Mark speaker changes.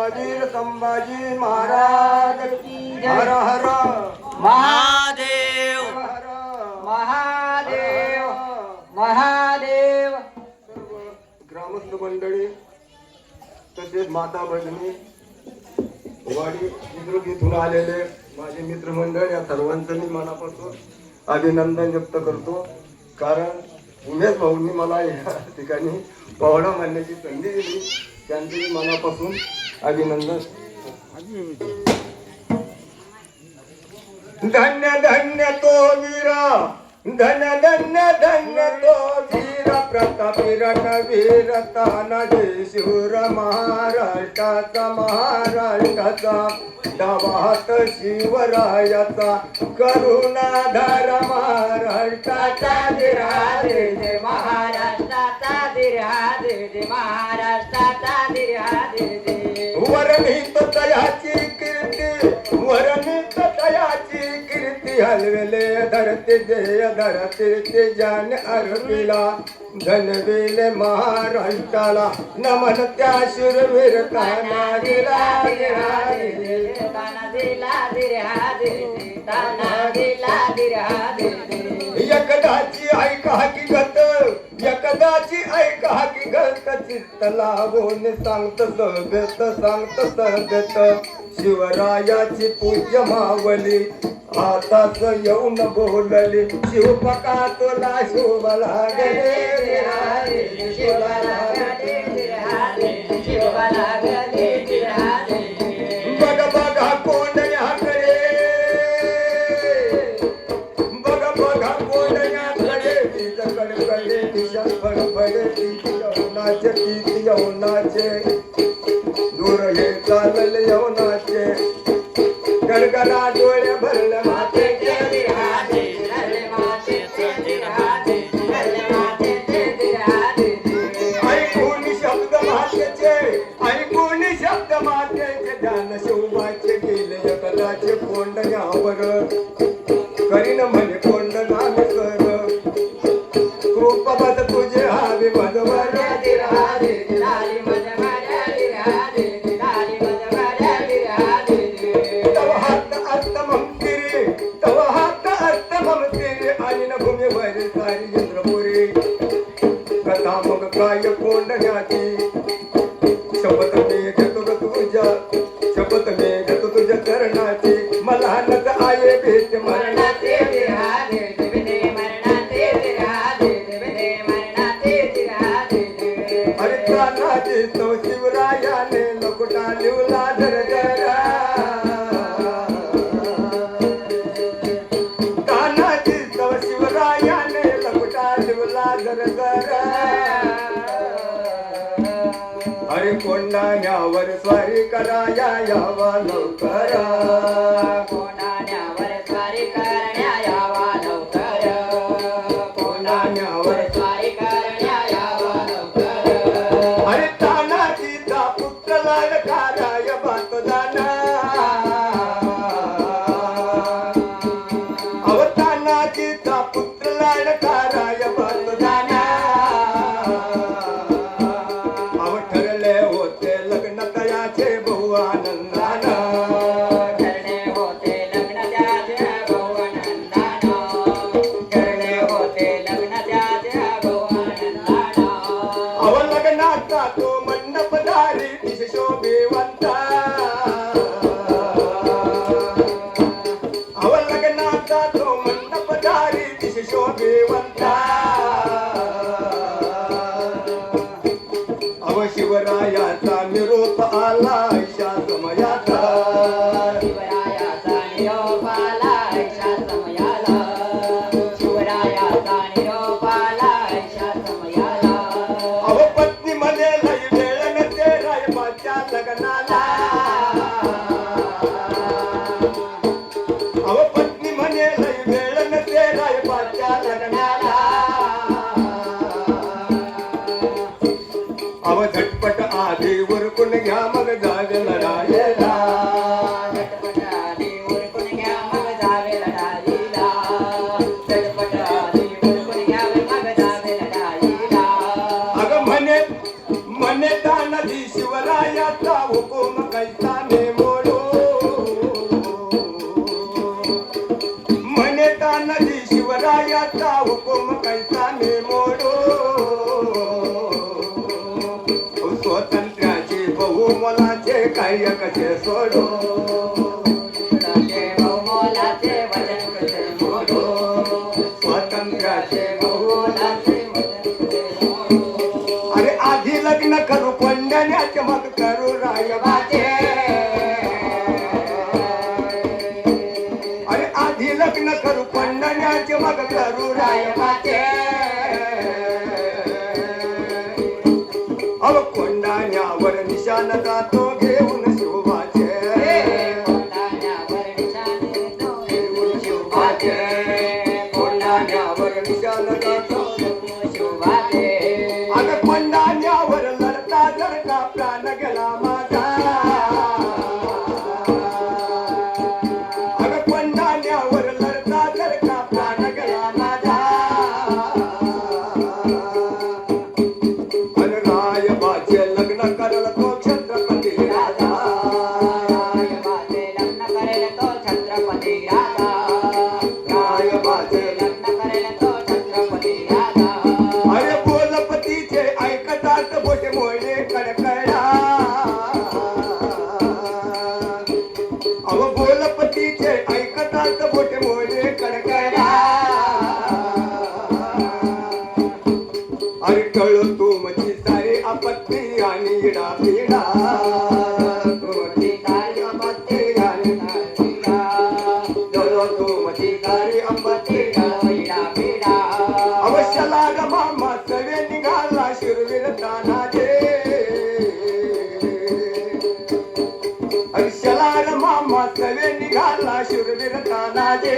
Speaker 1: वीर संभाजी महाराज की जय. हर हर
Speaker 2: महादेव
Speaker 1: हर
Speaker 2: महादेव महादेव.
Speaker 1: सर्व ग्रामस्थ मंडळी तसेच माता भगिनी वाडी बुद्रुक इथून आलेले माझे मित्रमंडळ या सर्वांचं मी मनापासून अभिनंदन व्यक्त करतो. कारण उमेश भाऊंनी मला या ठिकाणी पावडा मांडण्याची संधी दिली, त्यांचे मी मनापासून अभिनंदन. धन्य धन्य तो वीरा, धन्य धन्य धन्य तो वीर प्रतापी रणवीर तानाजी शिवर महाराष्ट्राचा महाराष्ट्राचा डावा हात शिवरायाचा करुणाधार महाराष्ट्राचा
Speaker 2: राधे जय महाराष्ट्राचा राधे जय महाराष्ट्राचा राधे.
Speaker 1: वर्णित तयाची कीर्ती, वर्णित तयाची कीर्ती हलवेले धरती जय धरती जान अर्पिला धनविले महाराष्ट्राला नमन त्या शूरवीर ताना दिला
Speaker 2: ताना दिला
Speaker 1: एकदाची ऐका हकीकत, एकदाची ऐका हकीकत चित्त लावून सांगत सभेत, सांगत सभेत शिवरायाची पूज्य मावली आताच येऊन बोलली शिवपका तुला शुभ लागले बघ बघा कोंडण्याकडे, बघ बघा कोंडण्याकडे वीज कडकडे दिशा फडफडे यवनाचे गीत यवनाचे दूर हे चालले यवनाचे गडगडा डोळे भरले मातेचे ऐकून शब्द मातेचे, ऐकून शब्द मातेचे ध्यान शिवबाचे गेले एकदाचे कोंडण्यावर करीन म्हणे कोंड नाम कर कृपा तुझे हावे मधवर कथा मग काय कोंडण्याची शपथ मी घेतो ग तुझ्या, शपथ मी घेतो तुझ्या चरणाची मला नच आहे भेट मरणाचे अरे प्राणाची तो शिवरायाने लकुटा लिवला धरगरा तानाची तो शिवरायाने लकुटा लिवला धरगरा अरे कोंडाण्यावर स्वारी कराया यावा लवकर,
Speaker 2: कोंडाण्यावर स्वारी करण्या यावा लवकर,
Speaker 1: कोंडाण्यावर
Speaker 2: स्वारी करण्या यावा लवकर.
Speaker 1: अरे तानाजीचा पुत्र लडकाराय बातदाना अव तानाजीचा पुत्र लडकाराय बातदाना अव ठरले होते लग्न तयाचे बहु आनंदाना,
Speaker 2: करणे होते लग्न त्याचे बहु आनंदानं, करणे होते लग्न त्याचे बहु आनंदानं.
Speaker 1: अव लग्नाचा तो मंडपधारी दिश शोभिवंता, अव लग्नाचा तो मंडपधारी दिश शोभिवंता अव शिवरायाचा निरोप आला अशा समयाचा,
Speaker 2: शिवरायाचा निरोप आला अशा समयाला, शिवरायाचा निरोप आला अशा समयाला.
Speaker 1: अव पत्नी मध्ये लई वेळ नसे रायबाच्या लग्नाला, अव पत्नी म्हणे लई वेळ नसे रायबाच्या लग्नाला अव झटपट आधी उरकून घ्या मग जावे लढायला,
Speaker 2: झटपट आधी उरकून घ्या मग जावे लढाईला, झटपट आधी उरकून घ्यावे मग जावे लढाईला.
Speaker 1: अग म्हणे म्हणे तानाजी शिवरायाचा हुकूम न्याय कसे सोडू
Speaker 2: विठुराचे बहुमोलाचे वचन कसे मोडू
Speaker 1: स्वातंत्र्याचे
Speaker 2: बहुमोलाचे वचन कसे मोडू
Speaker 1: अरे आधी लग्न करू कोंडाण्याचे मग करू रायबाचे अरे आधी लग्न करू कोंडाण्याचे मग करू रायबाचे अव कोंडाण्यावर निशाण जातो घेऊन शोभाचे
Speaker 2: कोंडाण्यावर निशाण तो घेऊन शोभाचे
Speaker 1: कोंडाण्यावर निशाण जातो
Speaker 2: शोभाचे
Speaker 1: अग कोंडाण्यावर लढता जर का प्राण गेला माझा अग कोंडाण्यावर लढता जर का प्राण गेला माझा अन रायबाचे लग्न करल तो छत्रपती राजा
Speaker 2: रायबाचे लग्न करेल तो छत्रपती राजा
Speaker 1: रायबाचे
Speaker 2: लग्न करेल तो छत्रपती राजा
Speaker 1: अरे बोलपतीचे ऐकतात बोटे मोडे कडकडा अव बोलपतीचे ऐकतात बोटे मोडे कडकडा अरे कळ तू मची सारे आपत्ती आणि इडा पिडा
Speaker 2: तुमची सारी आपत्ती
Speaker 1: तू मची सारे आपत्ती
Speaker 2: पिढा पिढा
Speaker 1: अवश्य लाग मामा सवे निघाला शिरवीर तानाचे अवश्य लाग मामा सवे निघाला शिरवीर तानाचे